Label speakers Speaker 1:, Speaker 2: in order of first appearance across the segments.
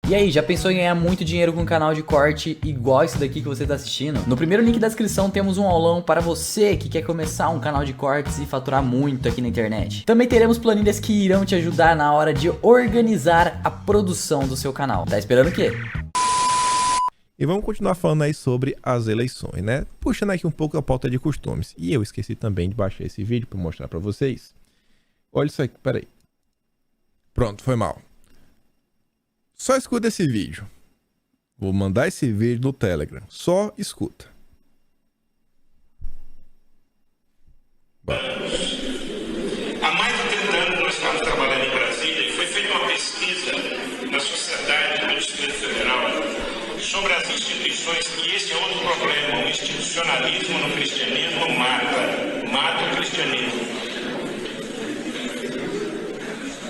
Speaker 1: E aí, já pensou em ganhar muito dinheiro com um canal de corte igual esse daqui que você está assistindo? No primeiro link da descrição temos um aulão para você que quer começar um canal de cortes e faturar muito aqui na internet. Também teremos planilhas que irão te ajudar na hora de organizar a produção do seu canal. Tá esperando o quê?
Speaker 2: E vamos continuar falando aí sobre as eleições, né? Puxando aqui um pouco a pauta de costumes. E eu esqueci também de baixar esse vídeo para mostrar para vocês. Olha isso aqui, peraí. Pronto, foi mal. Só escuta esse vídeo. Vou mandar esse vídeo no Telegram. Só escuta.
Speaker 3: Há mais de 30 anos nós estamos trabalhando em Brasília e foi feita uma pesquisa na sociedade do Distrito Federal sobre as instituições, e esse é outro problema. O institucionalismo no cristianismo mata o cristianismo.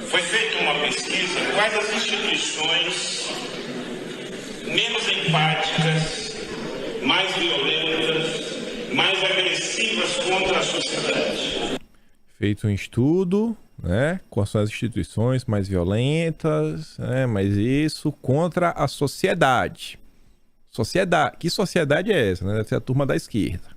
Speaker 3: Foi feita uma pesquisa quais as instituições menos empáticas, mais violentas, mais agressivas contra a sociedade.
Speaker 2: Feito um estudo, né, quais são as instituições mais violentas, né, mas isso contra a sociedade. Sociedade. Que sociedade é essa? Né? Deve ser a turma da esquerda.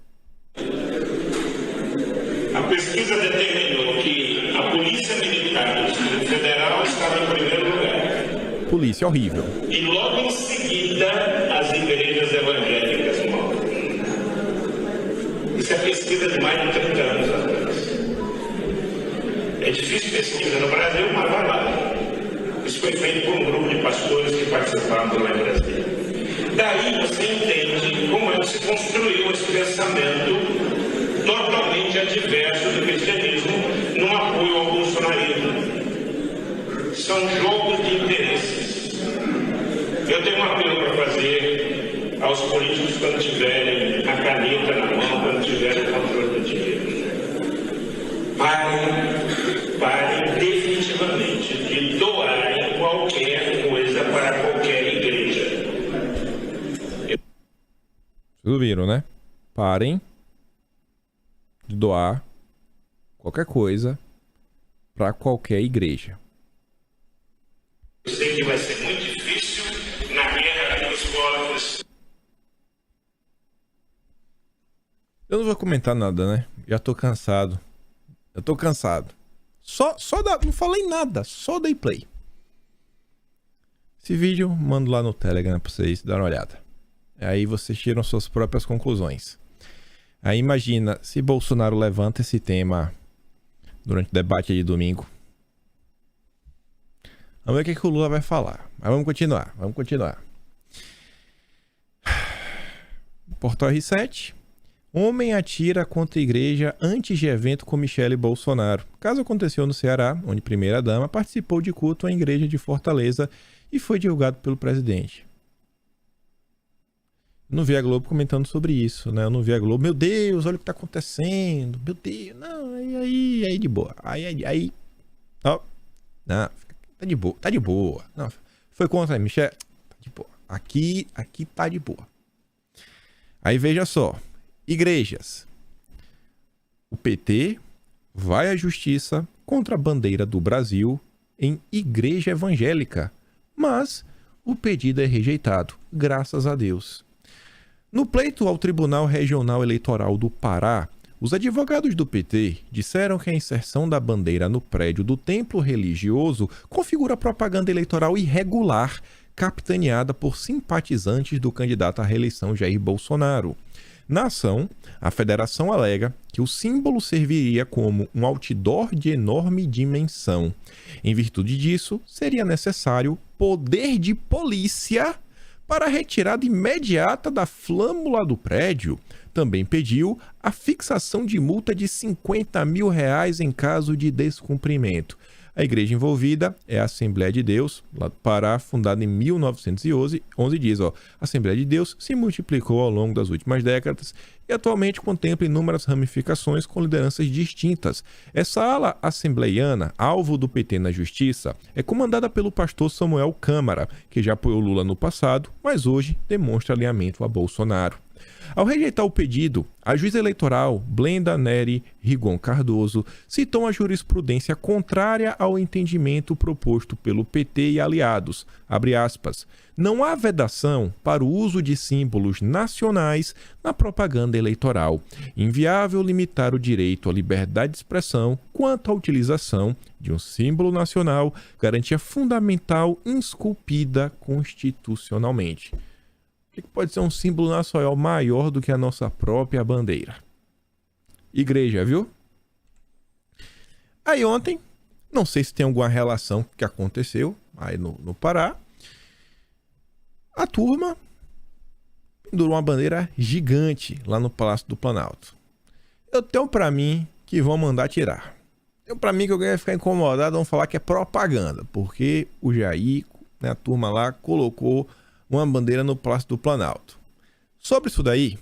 Speaker 3: A pesquisa determinou que a Polícia Militar do Distrito Federal estava em primeiro lugar.
Speaker 2: Polícia horrível.
Speaker 3: E logo em seguida, as igrejas evangélicas morrem. Isso é pesquisa de mais de 30 anos atrás. É difícil pesquisa no Brasil, mas vai lá. Isso foi feito por um grupo de pastores que participaram lá em Brasília. Daí você entende como é que se construiu esse pensamento totalmente adverso do cristianismo no apoio ao bolsonarismo. São jogos de interesses. Eu tenho um apelo para fazer aos políticos quando tiverem a caneta na mão, quando tiverem o controle do dinheiro. Parem definitivamente de doarem qualquer coisa para qualquer igreja.
Speaker 2: Vocês viram, né? Parem de doar qualquer coisa para qualquer igreja.
Speaker 3: Eu sei que vai ser muito difícil na guerra dos povos.
Speaker 2: Eu não vou comentar nada, né? Já tô cansado. Eu tô cansado. Não falei nada, só dei play. Esse vídeo mando lá no Telegram pra vocês darem uma olhada. Aí vocês tiram suas próprias conclusões. Aí imagina se Bolsonaro levanta esse tema durante o debate de domingo. Vamos ver o que o Lula vai falar. Mas vamos continuar. Portal R7. Homem atira contra a igreja antes de evento com Michele Bolsonaro. O caso aconteceu no Ceará, onde primeira-dama participou de culto à igreja de Fortaleza e foi divulgado pelo presidente. Eu não vi a Globo comentando sobre isso, né? Eu não vi a Globo, meu Deus, olha o que tá acontecendo, meu Deus, não, aí de boa, aí, ó, não, tá de boa, não, foi contra a Michele, tá de boa, aqui tá de boa. Aí veja só, igrejas, o PT vai à justiça contra a bandeira do Brasil em igreja evangélica, mas o pedido é rejeitado, graças a Deus. No pleito ao Tribunal Regional Eleitoral do Pará, os advogados do PT disseram que a inserção da bandeira no prédio do templo religioso configura propaganda eleitoral irregular, capitaneada por simpatizantes do candidato à reeleição Jair Bolsonaro. Na ação, a federação alega que o símbolo serviria como um outdoor de enorme dimensão. Em virtude disso, seria necessário poder de polícia para a retirada imediata da flâmula do prédio. Também pediu a fixação de multa de R$50 mil em caso de descumprimento. A igreja envolvida é a Assembleia de Deus, lá do Pará, fundada em 1911, diz, a Assembleia de Deus se multiplicou ao longo das últimas décadas e atualmente contempla inúmeras ramificações com lideranças distintas. Essa ala assembleiana, alvo do PT na justiça, é comandada pelo pastor Samuel Câmara, que já apoiou Lula no passado, mas hoje demonstra alinhamento a Bolsonaro. Ao rejeitar o pedido, a juíza eleitoral Blenda Nery Rigon Cardoso citou uma jurisprudência contrária ao entendimento proposto pelo PT e aliados. Abre aspas. Não há vedação para o uso de símbolos nacionais na propaganda eleitoral. Inviável limitar o direito à liberdade de expressão quanto à utilização de um símbolo nacional, garantia fundamental esculpida constitucionalmente. O que pode ser um símbolo nacional maior do que a nossa própria bandeira? Igreja, viu? Aí ontem, não sei se tem alguma relação que aconteceu aí no Pará, a turma pendurou uma bandeira gigante lá no Palácio do Planalto. Eu tenho pra mim que vão mandar tirar. Tenho pra mim que alguém vai ficar incomodado, vão falar que é propaganda, porque o Jair, né, a turma lá, colocou uma bandeira no Palácio do Planalto. Sobre isso daí,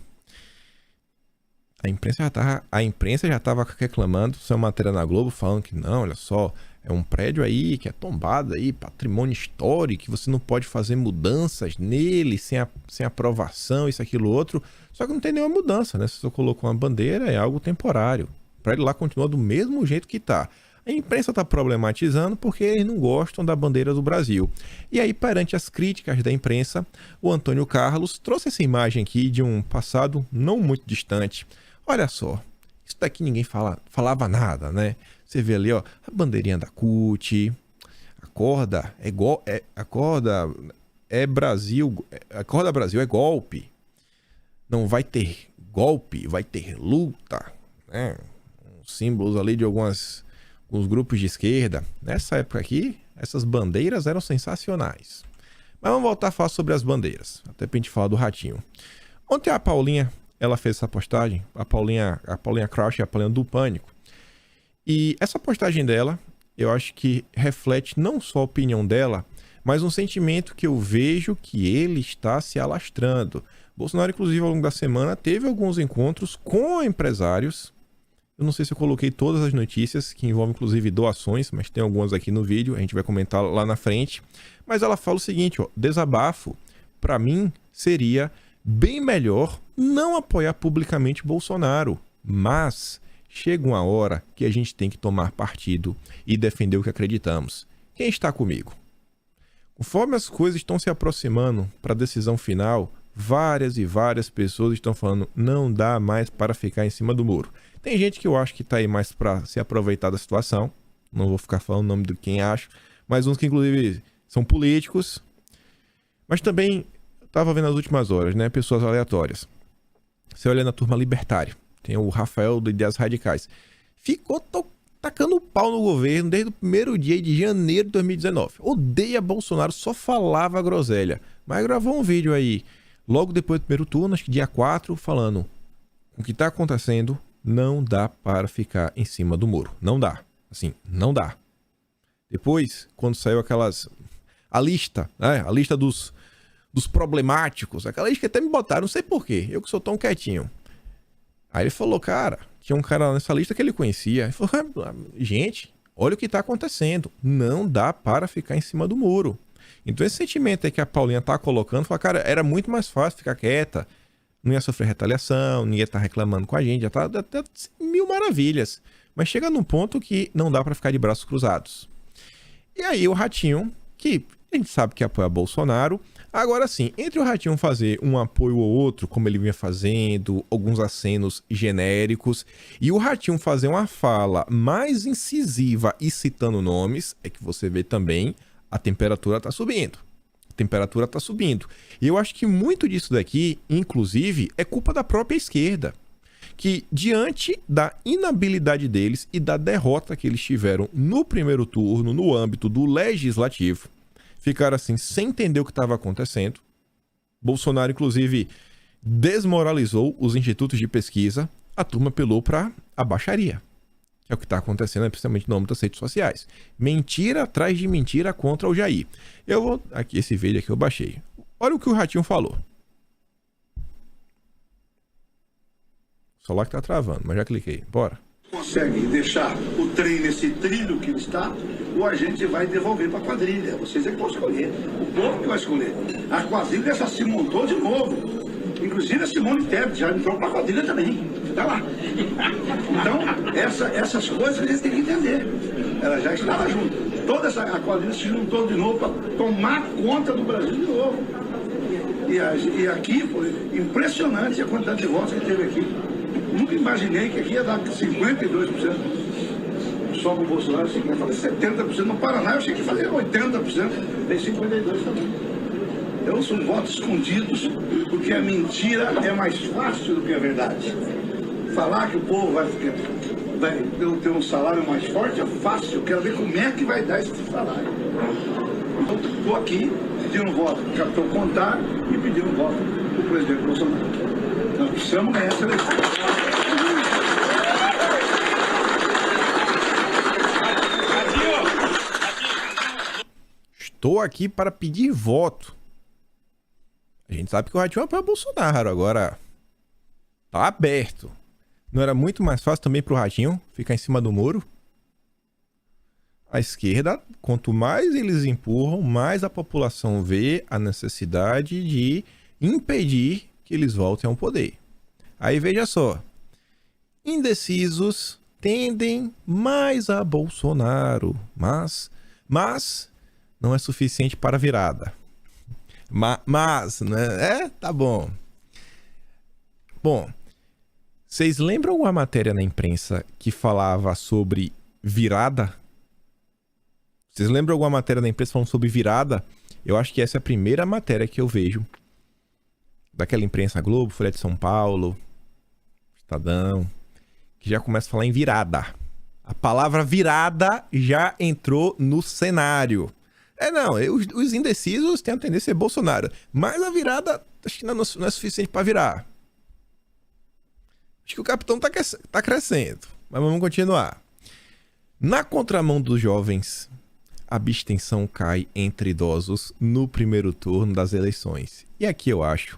Speaker 2: a imprensa já estava reclamando, saiu matéria na Globo falando que não, olha só, é um prédio aí que é tombado aí, patrimônio histórico, que você não pode fazer mudanças nele sem aprovação, isso, aquilo, outro. Só que não tem nenhuma mudança, né? Se você colocou uma bandeira, é algo temporário. O prédio lá continua do mesmo jeito que está. A imprensa está problematizando porque eles não gostam da bandeira do Brasil. E aí, perante as críticas da imprensa, o Antônio Carlos trouxe essa imagem aqui de um passado não muito distante. Olha só, isso daqui ninguém falava nada, né? Você vê ali, ó, a bandeirinha da CUT, a corda Brasil, a corda Brasil é golpe. Não vai ter golpe, vai ter luta, né? Símbolos ali de alguns grupos de esquerda. Nessa época aqui, essas bandeiras eram sensacionais. Mas vamos voltar a falar sobre as bandeiras, até pra gente falar do Ratinho. Ontem a Paulinha, ela fez essa postagem, a Paulinha Crouch e a Paulinha do Pânico. E essa postagem dela, eu acho que reflete não só a opinião dela, mas um sentimento que eu vejo que ele está se alastrando. Bolsonaro, inclusive, ao longo da semana, teve alguns encontros com empresários. Eu não sei se eu coloquei todas as notícias, que envolvem inclusive doações, mas tem algumas aqui no vídeo, a gente vai comentar lá na frente. Mas ela fala o seguinte, ó, desabafo, para mim seria bem melhor não apoiar publicamente Bolsonaro, mas chega uma hora que a gente tem que tomar partido e defender o que acreditamos. Quem está comigo? Conforme as coisas estão se aproximando para a decisão final, várias e várias pessoas estão falando não dá mais para ficar em cima do muro. Tem gente que eu acho que está aí mais para se aproveitar da situação, não vou ficar falando o nome de quem acho, mas uns que inclusive são políticos, mas também estava vendo nas últimas horas, né, pessoas aleatórias. Você olha na turma libertária, tem o Rafael do Ideias Radicais, ficou tacando pau no governo desde o primeiro dia de janeiro de 2019. Odeia Bolsonaro, só falava groselha, mas gravou um vídeo aí logo depois do primeiro turno, acho que dia 4, falando o que está acontecendo. Não dá para ficar em cima do muro. Não dá. Assim, não dá. Depois, quando saiu a lista, né? A lista dos problemáticos, aquela lista que até me botaram, não sei porquê, eu que sou tão quietinho. Aí ele falou, cara, tinha um cara nessa lista que ele conhecia. Ele falou, gente, olha o que está acontecendo. Não dá para ficar em cima do muro. Então esse sentimento aí que a Paulinha tá colocando, fala, cara, era muito mais fácil ficar quieta. Não ia sofrer retaliação, ninguém tá reclamando com a gente, já tá até mil maravilhas. Mas chega num ponto que não dá pra ficar de braços cruzados. E aí o Ratinho, que a gente sabe que apoia Bolsonaro, agora sim, entre o Ratinho fazer um apoio ou outro, como ele vinha fazendo, alguns acenos genéricos, e o Ratinho fazer uma fala mais incisiva e citando nomes, é que você vê também a temperatura tá subindo. Temperatura está subindo. E eu acho que muito disso daqui, inclusive, é culpa da própria esquerda, que diante da inabilidade deles e da derrota que eles tiveram no primeiro turno, no âmbito do legislativo, ficaram assim, sem entender o que estava acontecendo. Bolsonaro, inclusive, desmoralizou os institutos de pesquisa, a turma apelou para a baixaria. Que é o que está acontecendo, principalmente no âmbito das redes sociais. Mentira atrás de mentira contra o Jair. Eu vou... Aqui, esse vídeo aqui eu baixei. Olha o que o Ratinho falou. O celular que tá travando, mas já cliquei. Bora.
Speaker 4: Consegue deixar o trem nesse trilho que ele está, ou a gente vai devolver para a quadrilha. Vocês é que vão escolher. O povo que vai escolher. A quadrilha já se montou de novo. Inclusive a Simone Tebet já entrou para a quadrilha também. Está lá. Então, essas coisas a gente tem que entender. Ela já estava junto. Toda a quadrilha se juntou de novo para tomar conta do Brasil de novo. E aqui foi impressionante a quantidade de votos que teve aqui. Nunca imaginei que aqui ia dar 52%. Só com o Bolsonaro, eu falei 70%. No Paraná eu achei que fazia 80%. Tem 52% também. Então são votos escondidos, porque a mentira é mais fácil do que a verdade. Falar que o povo vai ter um salário mais forte é fácil. Eu quero ver como é que vai dar esse salário. Então estou aqui pedindo voto para o capitão Contar e pedindo voto para o presidente Bolsonaro. Nós precisamos ganhar essa eleição.
Speaker 2: Estou aqui para pedir voto. A gente sabe que o Ratinho apoia Bolsonaro, agora tá aberto. Não era muito mais fácil também pro Ratinho ficar em cima do muro? A esquerda, quanto mais eles empurram, mais a população vê a necessidade de impedir que eles voltem ao poder. Aí veja só, indecisos tendem mais a Bolsonaro, mas não é suficiente para a virada. Mas, né? Tá bom. Bom, vocês lembram alguma matéria na imprensa que falava sobre virada? Vocês lembram alguma matéria na imprensa falando sobre virada? Eu acho que essa é a primeira matéria que eu vejo daquela imprensa Globo, Folha de São Paulo, Estadão, que já começa a falar em virada. A palavra virada já entrou no cenário. Os indecisos têm a tendência a ser Bolsonaro. Mas a virada, acho que não é suficiente para virar. Acho que o capitão tá crescendo. Mas vamos continuar. Na contramão dos jovens, a abstenção cai entre idosos no primeiro turno das eleições. E aqui eu acho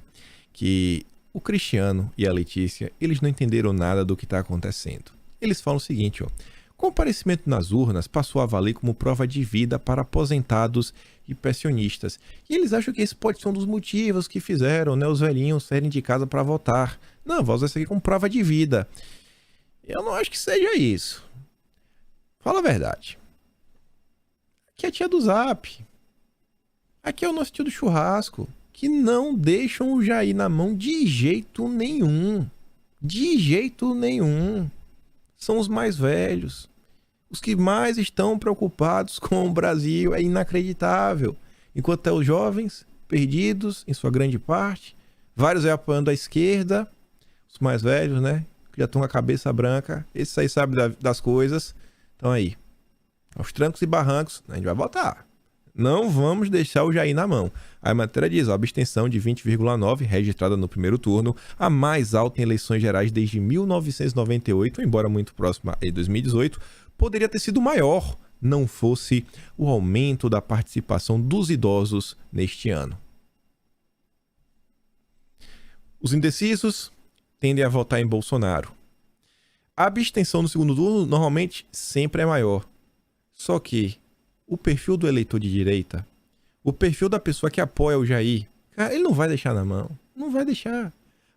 Speaker 2: que o Cristiano e a Letícia, eles não entenderam nada do que está acontecendo. Eles falam o seguinte, ó. Comparecimento nas urnas passou a valer como prova de vida para aposentados e pensionistas. E eles acham que esse pode ser um dos motivos que fizeram, né, os velhinhos saírem de casa para votar. Não, vou usar isso aqui como prova de vida. Eu não acho que seja isso. Fala a verdade. Aqui é a tia do Zap. Aqui é o nosso tio do churrasco. Que não deixam o Jair na mão de jeito nenhum. De jeito nenhum. São os mais velhos. Os que mais estão preocupados com o Brasil. É inacreditável. Enquanto os jovens, perdidos, em sua grande parte. Vários aí apoiando a esquerda. Os mais velhos, né? Que já estão com a cabeça branca. Esses aí sabem das coisas. Então aí. Aos trancos e barrancos, a gente vai votar. Não vamos deixar o Jair na mão. A matéria diz, a abstenção de 20,9, registrada no primeiro turno, a mais alta em eleições gerais desde 1998, embora muito próxima de 2018, poderia ter sido maior, não fosse o aumento da participação dos idosos neste ano. Os indecisos tendem a votar em Bolsonaro. A abstenção no segundo turno normalmente sempre é maior. Só que o perfil do eleitor de direita, o perfil da pessoa que apoia o Jair, cara, ele não vai deixar na mão. Não vai deixar.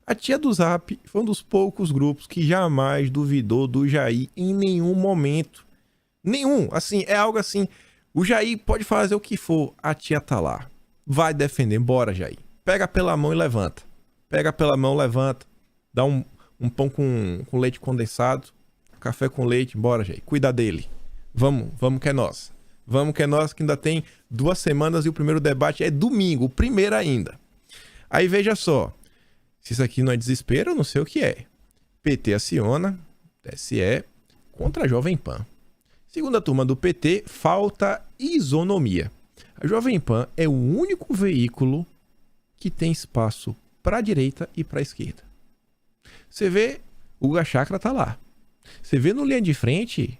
Speaker 2: A tia do Zap foi um dos poucos grupos que jamais duvidou do Jair em nenhum momento. Nenhum. Assim, é algo assim. O Jair pode fazer o que for, a tia tá lá. Vai defender. Bora, Jair. Pega pela mão e levanta. Pega pela mão, levanta. Dá um pão com leite condensado, café com leite. Bora, Jair. Cuida dele. Vamos que é nossa. Vamos que é nossa, que ainda tem 2 semanas e o primeiro debate é domingo, o primeiro ainda. Aí veja só, se isso aqui não é desespero, eu não sei o que é. PT aciona, TSE, contra a Jovem Pan. Segunda turma do PT, falta isonomia. A Jovem Pan é o único veículo que tem espaço para a direita e para a esquerda. Você vê, o Guga Chakra tá lá. Você vê no linha de frente...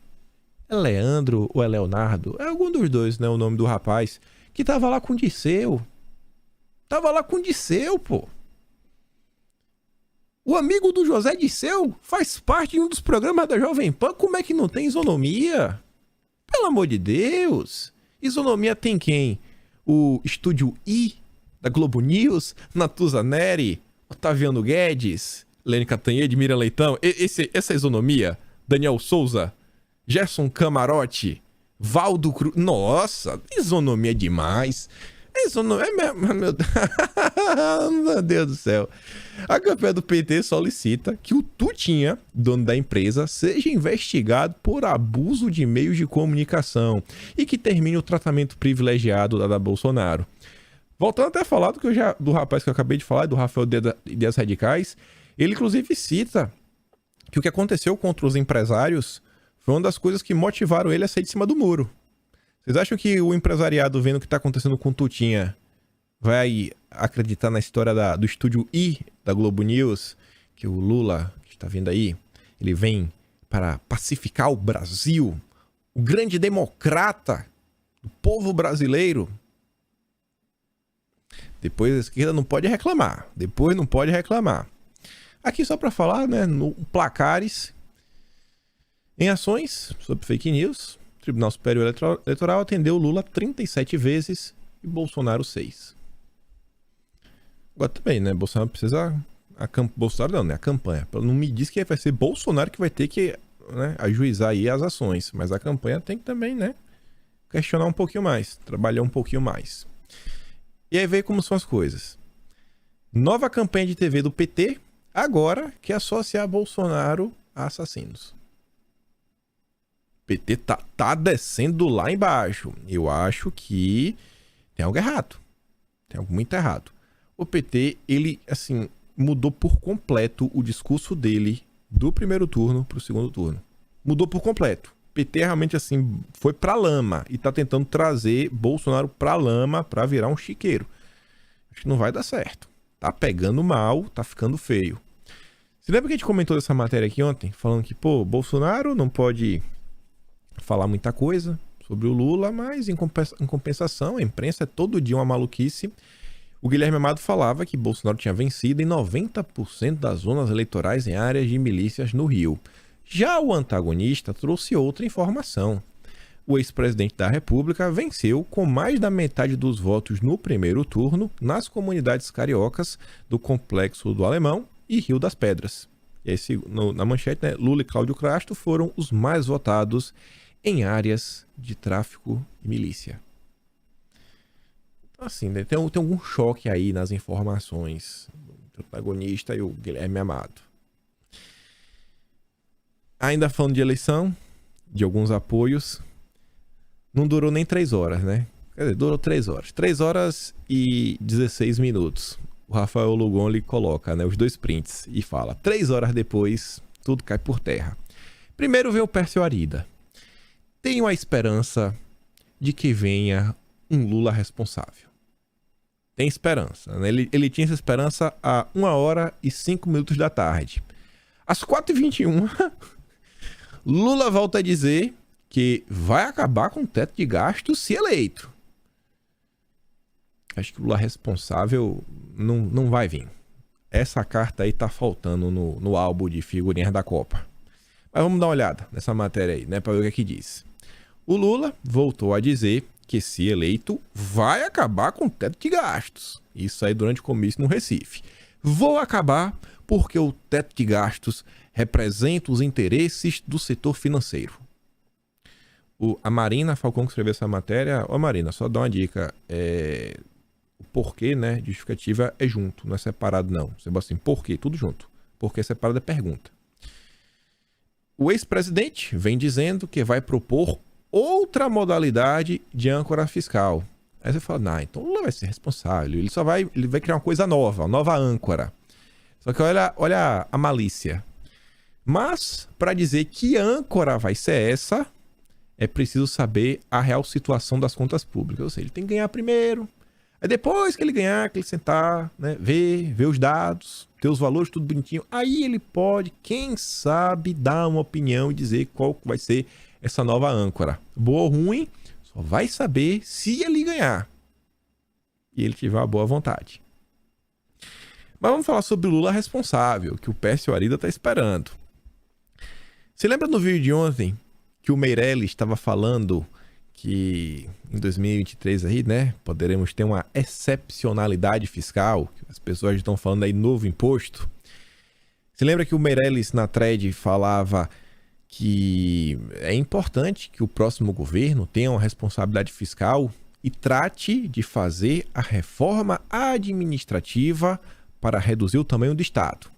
Speaker 2: É Leandro ou é Leonardo? É algum dos dois, né? O nome do rapaz. Que tava lá com o Disseu. Tava lá com o Disseu, pô. O amigo do José Disseu faz parte de um dos programas da Jovem Pan. Como é que não tem isonomia? Pelo amor de Deus. Isonomia tem quem? O Estúdio I da Globo News, Natuza Neri, Otaviano Guedes, Lene Cantanhede, Miriam Leitão, essa isonomia, Daniel Souza, Gerson Camarote, Valdo Cruz. Nossa, isonomia demais. Isonomia, meu Deus do céu. A campanha do PT solicita que o Tutinha, dono da empresa, seja investigado por abuso de meios de comunicação e que termine o tratamento privilegiado da Bolsonaro. Voltando até a falar do rapaz que eu acabei de falar, do Rafael Ideias Radicais, ele inclusive cita que o que aconteceu contra os empresários foi uma das coisas que motivaram ele a sair de cima do muro. Vocês acham que o empresariado, vendo o que está acontecendo com o Tutinha, vai acreditar na história do Estúdio I da Globo News, que o Lula, que está vindo aí, ele vem para pacificar o Brasil, o grande democrata do povo brasileiro? Depois a esquerda não pode reclamar. Aqui só para falar, né, no placares, em ações sobre fake news, o Tribunal Superior Eleitoral atendeu Lula 37 vezes e Bolsonaro 6. Agora também, né, Bolsonaro precisa... Bolsonaro não, né, a campanha. Não me diz que vai ser Bolsonaro que vai ter que, né, ajuizar aí as ações, mas a campanha tem que também, né, questionar um pouquinho mais, trabalhar um pouquinho mais. E aí veio como são as coisas. Nova campanha de TV do PT, agora quer associar Bolsonaro a assassinos. O PT tá descendo lá embaixo. Eu acho que tem algo errado. Tem algo muito errado. O PT, ele, assim, mudou por completo o discurso dele do primeiro turno pro segundo turno. Mudou por completo. O PT realmente, assim, foi pra lama e tá tentando trazer Bolsonaro pra lama pra virar um chiqueiro. Acho que não vai dar certo. Tá pegando mal, tá ficando feio. Você lembra que a gente comentou dessa matéria aqui ontem? Falando que, Bolsonaro não pode falar muita coisa sobre o Lula, mas em compensação, a imprensa é todo dia uma maluquice. O Guilherme Amado falava que Bolsonaro tinha vencido em 90% das zonas eleitorais em áreas de milícias no Rio. Já o antagonista trouxe outra informação. O ex-presidente da República venceu com mais da metade dos votos no primeiro turno nas comunidades cariocas do Complexo do Alemão e Rio das Pedras. E aí, na manchete, né, Lula e Cláudio Castro foram os mais votados em áreas de tráfico e milícia. Então, assim, né, tem algum choque aí nas informações do protagonista e o Guilherme Amado. Ainda falando de eleição, de alguns apoios, não durou nem 3 horas, né? Quer dizer, durou 3 horas. 3 horas e 16 minutos. O Rafael Lugon lhe coloca, né, os 2 prints e fala: 3 horas depois, tudo cai por terra. Primeiro veio o Pércio Arida. Tenho a esperança de que venha um Lula responsável. Tem esperança, né? Ele tinha essa esperança a 1 hora e 5 minutos da tarde. Às 4h21, Lula volta a dizer que vai acabar com o teto de gastos se eleito. Acho que o Lula responsável não vai vir. Essa carta aí tá faltando no álbum de figurinhas da Copa. Mas vamos dar uma olhada nessa matéria aí, né, para ver o que é que diz. O Lula voltou a dizer que, se eleito, vai acabar com o teto de gastos. Isso aí durante o comício no Recife. Vou acabar porque o teto de gastos representa os interesses do setor financeiro. A Marina Falcão, que escreveu essa matéria... Ó, Marina, só dá uma dica. O porquê, né, de justificativa é junto, não é separado, não. Você bota assim, porquê, tudo junto. Porquê separado é pergunta. O ex-presidente vem dizendo que vai propor outra modalidade de âncora fiscal. Aí você fala, então o Lula vai ser responsável, ele vai criar uma coisa nova, uma nova âncora. Só que olha a malícia. Mas, para dizer que âncora vai ser essa, é preciso saber a real situação das contas públicas. Ou seja, ele tem que ganhar primeiro. Aí depois que ele ganhar, que ele sentar, né, ver os dados, ter os valores tudo bonitinho, aí ele pode, quem sabe, dar uma opinião e dizer qual vai ser essa nova âncora. Boa ou ruim, só vai saber se ele ganhar e ele tiver uma boa vontade. Mas vamos falar sobre o Lula responsável, que o Pércio Arida está esperando. Você lembra no vídeo de ontem que o Meirelles estava falando que em 2023 aí, né, poderemos ter uma excepcionalidade fiscal, que as pessoas estão falando aí novo imposto. Você lembra que o Meirelles na thread falava que é importante que o próximo governo tenha uma responsabilidade fiscal e trate de fazer a reforma administrativa para reduzir o tamanho do Estado.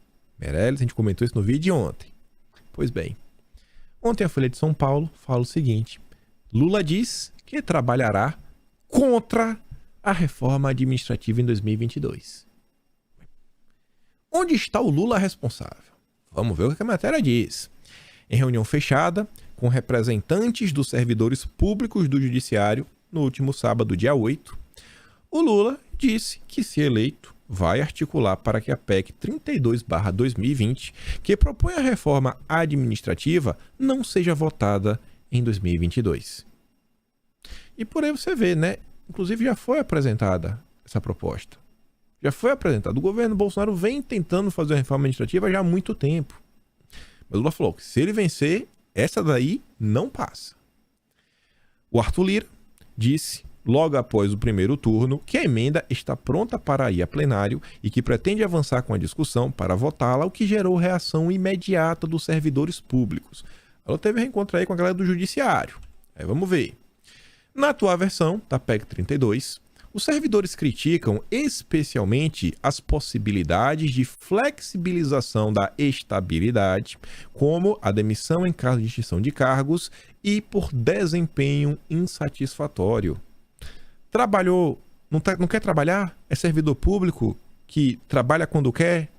Speaker 2: Meirelles, a gente comentou isso no vídeo de ontem. Pois bem, ontem a Folha de São Paulo fala o seguinte: Lula diz que trabalhará contra a reforma administrativa em 2022. Onde está o Lula responsável? Vamos ver o que a matéria diz. Em reunião fechada com representantes dos servidores públicos do Judiciário no último sábado, dia 8, o Lula disse que, se eleito, vai articular para que a PEC 32/2020, que propõe a reforma administrativa, não seja votada em 2022. E por aí você vê, né? Inclusive já foi apresentada essa proposta. Já foi apresentada. O governo Bolsonaro vem tentando fazer a reforma administrativa já há muito tempo. Mas o Lula falou que se ele vencer, essa daí não passa. O Arthur Lira disse, logo após o primeiro turno, que a emenda está pronta para ir a plenário e que pretende avançar com a discussão para votá-la, o que gerou reação imediata dos servidores públicos. Ela teve reencontro aí com a galera do Judiciário. Aí vamos ver. Na atual versão da PEC 32, os servidores criticam especialmente as possibilidades de flexibilização da estabilidade, como a demissão em caso de extinção de cargos e por desempenho insatisfatório. Trabalhou, não quer trabalhar? É servidor público que trabalha quando quer?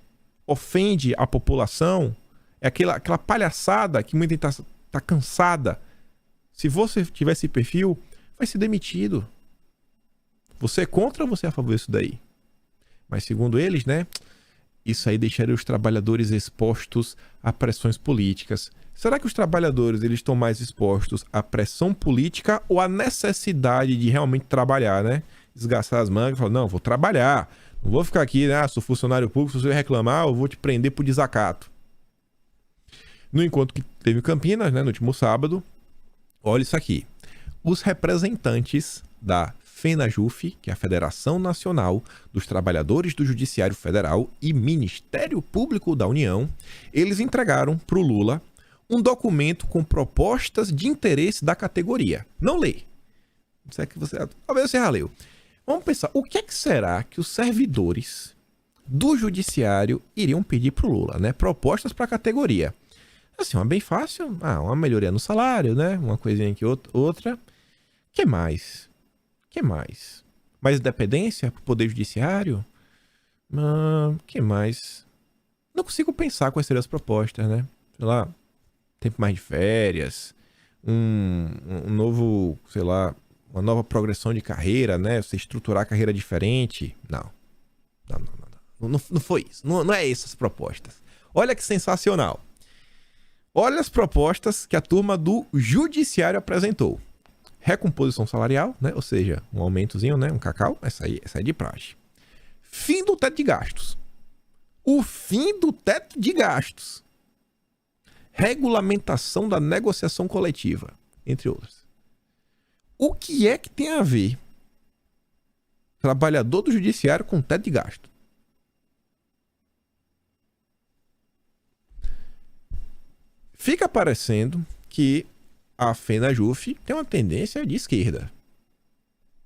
Speaker 2: Ofende a população? É aquela palhaçada que muita gente está cansada. Se você tiver esse perfil, vai ser demitido. Você é contra ou você é a favor disso daí? Mas segundo eles, né? Isso aí deixaria os trabalhadores expostos a pressões políticas. Será que os trabalhadores eles estão mais expostos à pressão política ou à necessidade de realmente trabalhar, né? Desgastar as mangas e falar, não, vou trabalhar. Não vou ficar aqui, né? Sou funcionário público, se você reclamar, eu vou te prender por desacato. No encontro que teve em Campinas, né, no último sábado, olha isso aqui. Os representantes da FENAJUF, que é a Federação Nacional dos Trabalhadores do Judiciário Federal e Ministério Público da União, eles entregaram para o Lula um documento com propostas de interesse da categoria. Não lê. Talvez você já leu. Vamos pensar, o que é que será que os servidores do Judiciário iriam pedir para o Lula, né? Propostas para a categoria. Assim, uma bem fácil, uma melhoria no salário, né? Uma coisinha aqui, outra. Que mais? Mais independência para o Poder Judiciário? Que mais? Não consigo pensar quais seriam as propostas, né? Sei lá, tempo mais de férias, um novo, sei lá, uma nova progressão de carreira, né? Você estruturar a carreira diferente. Não foi isso. Não é essas propostas. Olha que sensacional. Olha as propostas que a turma do Judiciário apresentou. Recomposição salarial, né? Ou seja, um aumentozinho, né? Um cacau, essa aí é de praxe. Fim do teto de gastos. O fim do teto de gastos. Regulamentação da negociação coletiva, entre outras. O que é que tem a ver trabalhador do Judiciário com teto de gasto? Fica parecendo que a FENAJUF tem uma tendência de esquerda.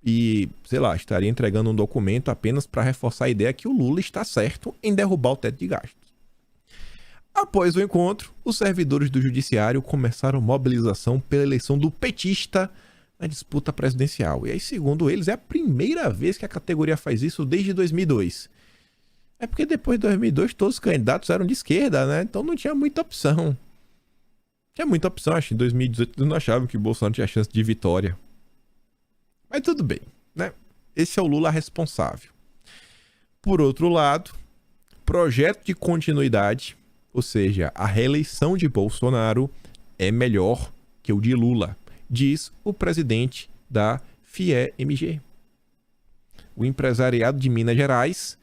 Speaker 2: E, sei lá, estaria entregando um documento apenas para reforçar a ideia que o Lula está certo em derrubar o teto de gastos. Após o encontro, os servidores do Judiciário começaram mobilização pela eleição do petista na disputa presidencial. E aí, segundo eles, é a primeira vez que a categoria faz isso desde 2002. É porque depois de 2002 todos os candidatos eram de esquerda, né? Então não tinha muita opção. Acho que em 2018 eles não achavam que o Bolsonaro tinha chance de vitória. Mas tudo bem, né? Esse é o Lula responsável. Por outro lado, projeto de continuidade, ou seja, a reeleição de Bolsonaro é melhor que o de Lula, diz o presidente da FIE-MG. O empresariado de Minas Gerais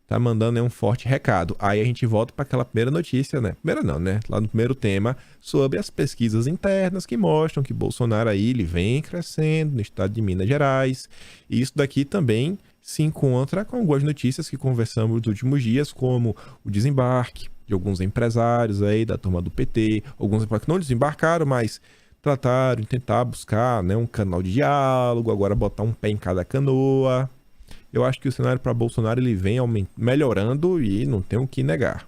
Speaker 2: tá mandando um forte recado. Aí a gente volta para aquela primeira notícia, né? Primeira não, né? Lá no primeiro tema, sobre as pesquisas internas que mostram que Bolsonaro aí, ele vem crescendo no estado de Minas Gerais. E isso daqui também se encontra com algumas notícias que conversamos nos últimos dias, como o desembarque de alguns empresários aí da turma do PT, alguns que não desembarcaram, mas trataram de tentar buscar, né, um canal de diálogo, agora botar um pé em cada canoa. Eu acho que o cenário para Bolsonaro ele vem melhorando e não tem o que negar.